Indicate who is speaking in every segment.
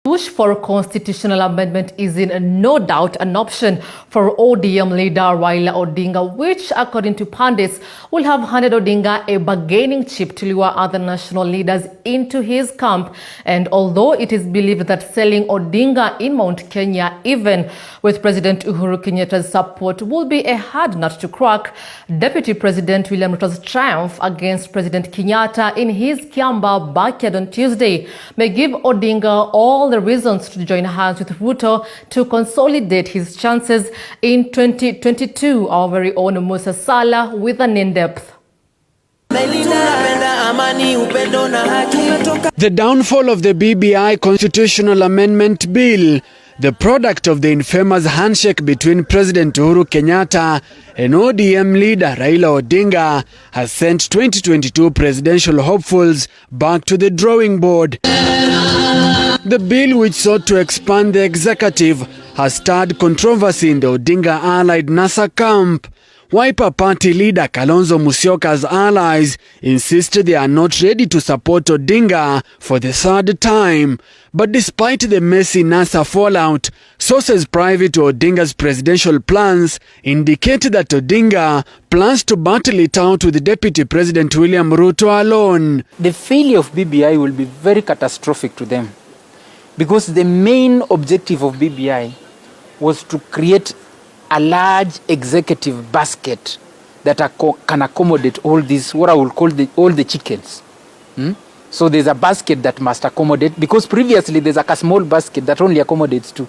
Speaker 1: Push for a constitutional amendment is in no doubt an option for ODM leader Raila Odinga, which, according to pundits, will have handed Odinga a bargaining chip to lure other national leaders into his camp. And although it is believed that selling Odinga in Mount Kenya, even with President Uhuru Kenyatta's support, will be a hard nut to crack, Deputy President William Ruto's triumph against President Kenyatta in his Kiambaa backyard on Tuesday may give Odinga all the reasons to join hands with Ruto to consolidate his chances in 2022. Our very own Musa Sala with an in-depth.
Speaker 2: The downfall of the BBI constitutional amendment bill, the product of the infamous handshake between President Uhuru Kenyatta and ODM leader Raila Odinga, has sent 2022 presidential hopefuls back to the drawing board. The bill, which sought to expand the executive, has stirred controversy in the Odinga-allied NASA camp. Wiper Party leader Kalonzo Musyoka's allies insist they are not ready to support Odinga for the third time. But despite the messy NASA fallout, sources private to Odinga's presidential plans indicate that Odinga plans to battle it out with Deputy President William Ruto alone.
Speaker 3: The failure of BBI will be very catastrophic to them, because the main objective of BBI was to create a large executive basket that can accommodate all these, what I will call all the chickens. So there's a basket that must accommodate, because previously there's like a small basket that only accommodates two.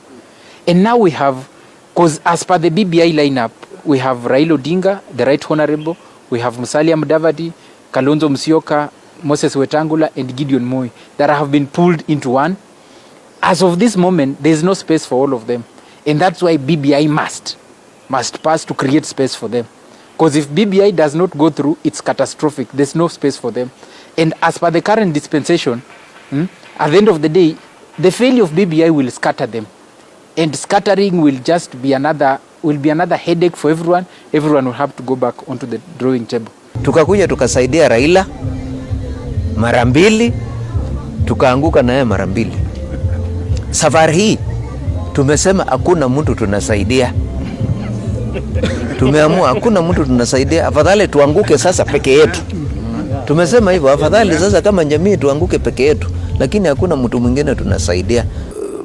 Speaker 3: And now we have, because as per the BBI lineup, we have Raila Odinga, the Right Honorable, we have Musalia Mudavadi, Kalonzo Musyoka, Moses Wetangula, and Gideon Moi that have been pulled into one. As of this moment, there's no space for all of them. And that's why BBI must pass to create space for them. Because if BBI does not go through, it's catastrophic. There's no space for them. And as per the current dispensation, at the end of the day, the failure of BBI will scatter them. And scattering will just be another headache for everyone. Everyone will have to go back onto the drawing table.
Speaker 4: Tukakuja tukasaidia Raila mara mbili, tukaanguka naye mara mbili. Safari hii tumesema hakuna mtu tunasaidia. Tumeamua hakuna mtu tunasaidia, afadhali tuanguke sasa peke yetu. Tumesema hivyo, afadhali sasa kama jamii tuanguke peke yetu, lakini hakuna mtu mwingine tunasaidia.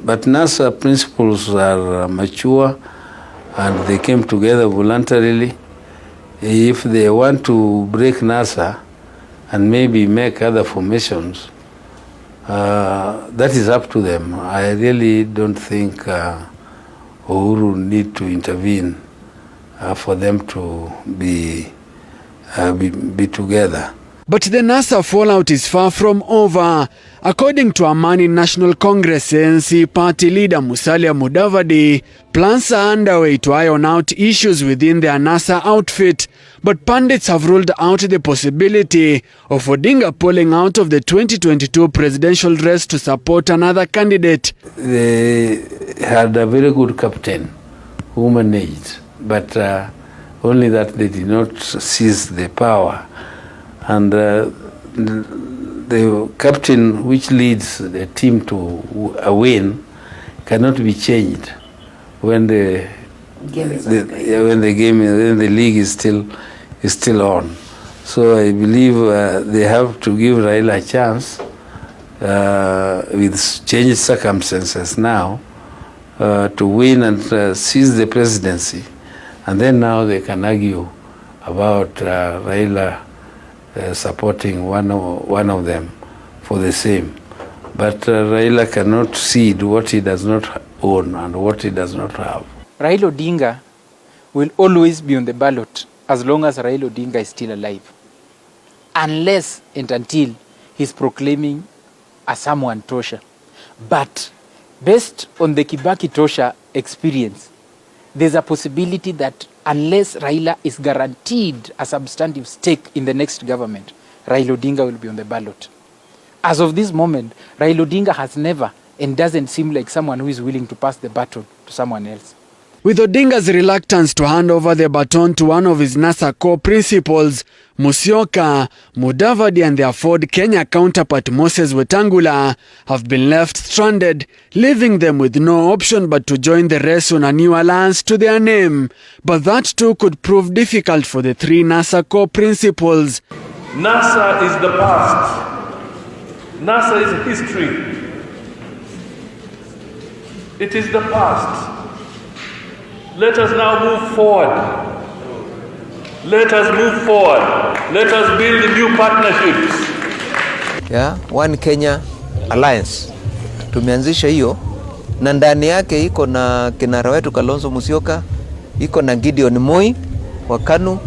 Speaker 5: But NASA principles are mature and they came together voluntarily. If they want to break NASA and maybe make other formations, that is up to them. I really don't think Uhuru need to intervene for them to be together.
Speaker 2: But the NASA fallout is far from over. According to Amani National Congress ANC party leader Musalia Mudavadi, plans are underway to iron out issues within their NASA outfit. But pundits have ruled out the possibility of Odinga pulling out of the 2022 presidential race to support another candidate.
Speaker 5: They had a very good captain who managed, but only that they did not seize the power. And the captain which leads the team to a win cannot be changed when the league is still on. So I believe they have to give Raila a chance with changed circumstances now to win and seize the presidency, and then now they can argue about Raila supporting one of them for the same. But Raila cannot cede what he does not own and what he does not have.
Speaker 3: Raila Odinga will always be on the ballot as long as Raila Odinga is still alive, unless and until he's proclaiming a someone Tosha. But based on the Kibaki Tosha experience, there's a possibility that unless Raila is guaranteed a substantive stake in the next government, Raila Odinga will be on the ballot. As of this moment, Raila Odinga has never and doesn't seem like someone who is willing to pass the baton to someone else.
Speaker 2: With Odinga's reluctance to hand over the baton to one of his NASA core principals, Musyoka, Mudavadi and their Ford Kenya counterpart Moses Wetangula have been left stranded, leaving them with no option but to join the race on a new alliance to their name. But that too could prove difficult for the three NASA core principals.
Speaker 6: NASA is the past. NASA is history. It is the past. Let us now move forward. Let us move forward. Let us build new partnerships.
Speaker 4: Yeah, One Kenya Alliance. Tumeanzisha hiyo na ndani yake iko na kinara wetu Kalonzo Musyoka, iko na Gideon Moi wa KANU,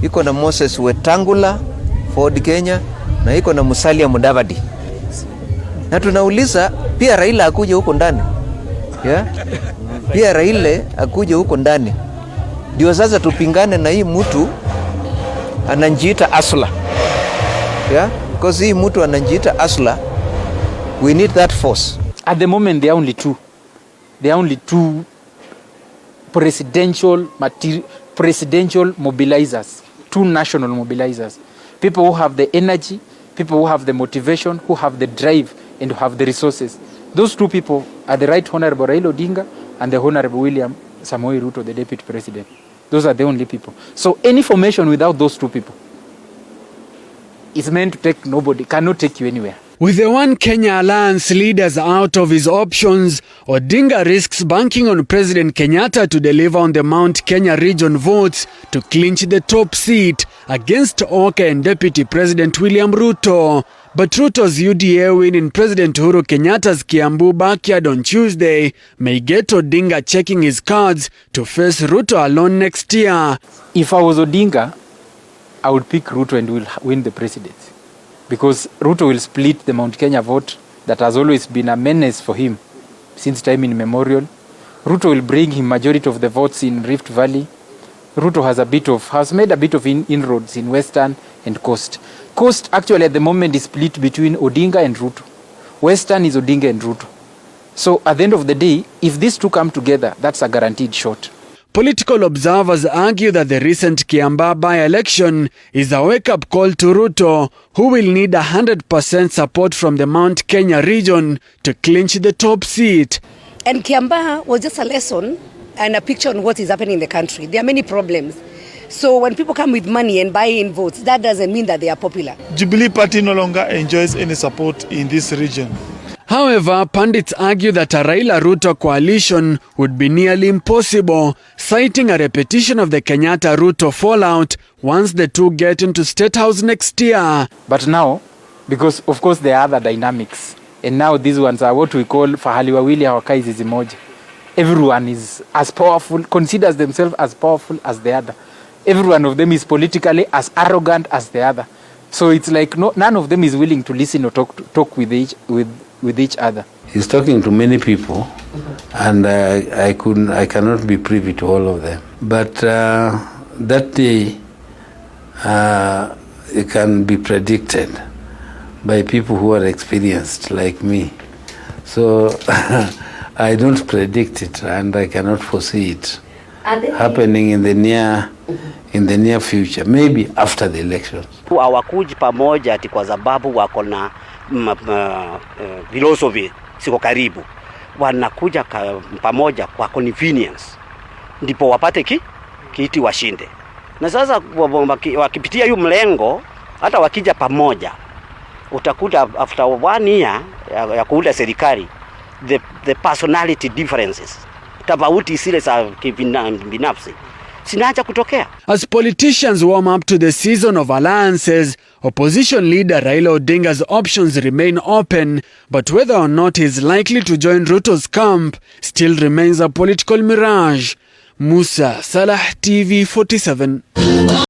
Speaker 4: iko na Moses Wetangula Ford Kenya na iko na Musalia Mudavadi. Na tunauliza pia Raila akuje huko ndani. Yeah? Pia Raila akuje huko ndani. Ndio sasa tupingane na hii mtu ananjiita Asla. Yeah? Because hii mtu ananjiita Asla. We need that force.
Speaker 3: At the moment, there are only two. There are only two presidential mobilizers, two national mobilizers. People who have the energy, people who have the motivation, who have the drive, and who have the resources. Those two people are the Right Honorable Raila Odinga and the Honorable William Samoei Ruto, the Deputy President. Those are the only people. So any formation without those two people is meant to take nobody, cannot take you anywhere.
Speaker 2: With the One Kenya Alliance leaders out of his options, Odinga risks banking on President Kenyatta to deliver on the Mount Kenya region votes to clinch the top seat against Oka and Deputy President William Ruto. But Ruto's UDA win in President Uhuru Kenyatta's Kiambu backyard on Tuesday may get Odinga checking his cards to face Ruto alone next year.
Speaker 3: If I was Odinga, I would pick Ruto and will win the presidency. Because Ruto will split the Mount Kenya vote that has always been a menace for him since time immemorial. Ruto will bring him majority of the votes in Rift Valley. Ruto has made a bit of inroads in Western and Coast. Coast actually at the moment is split between Odinga and Ruto. Western is Odinga and Ruto. So at the end of the day, if these two come together, that's a guaranteed shot.
Speaker 2: Political observers argue that the recent Kiambaa by-election is a wake-up call to Ruto, who will need 100% support from the Mount Kenya region to clinch the top seat.
Speaker 7: And Kiambaa was just a lesson and a picture on what is happening in the country. There are many problems. So when people come with money and buy in votes, that doesn't mean that they are popular.
Speaker 8: Jubilee Party no longer enjoys any support in this region.
Speaker 2: However, pundits argue that a Raila-Ruto coalition would be nearly impossible, citing a repetition of the Kenyatta-Ruto fallout once the two get into State House next year.
Speaker 3: But now, because of course there are other dynamics, and now these ones are what we call fahali wawili hawakai zizi moja. Everyone is as powerful, considers themselves as powerful as the other. Every one of them is politically as arrogant as the other. So it's like none of them is willing to listen or talk with each other.
Speaker 5: He's talking to many people, and I cannot be privy to all of them. But that day, it can be predicted by people who are experienced like me. So I don't predict it, and I cannot foresee it happening in the near future, maybe after the elections.
Speaker 9: Hawakuji pamoja ati kwa sababu wako na philosophy siko karibu. Wanakuja pamoja kwa convenience. Ndipo wapate kiti washinde. Na sasa wakipitia yu mlengo, hata wakija pamoja, utakuta after 1 year ya kuunda serikali, the personality differences, tofauti zile za binafsi sinaacha kutokea.
Speaker 2: As politicians warm up to the season of alliances, opposition leader Raila Odinga's options remain open, but whether or not he is likely to join Ruto's camp still remains a political mirage. Musa Salah, TV47.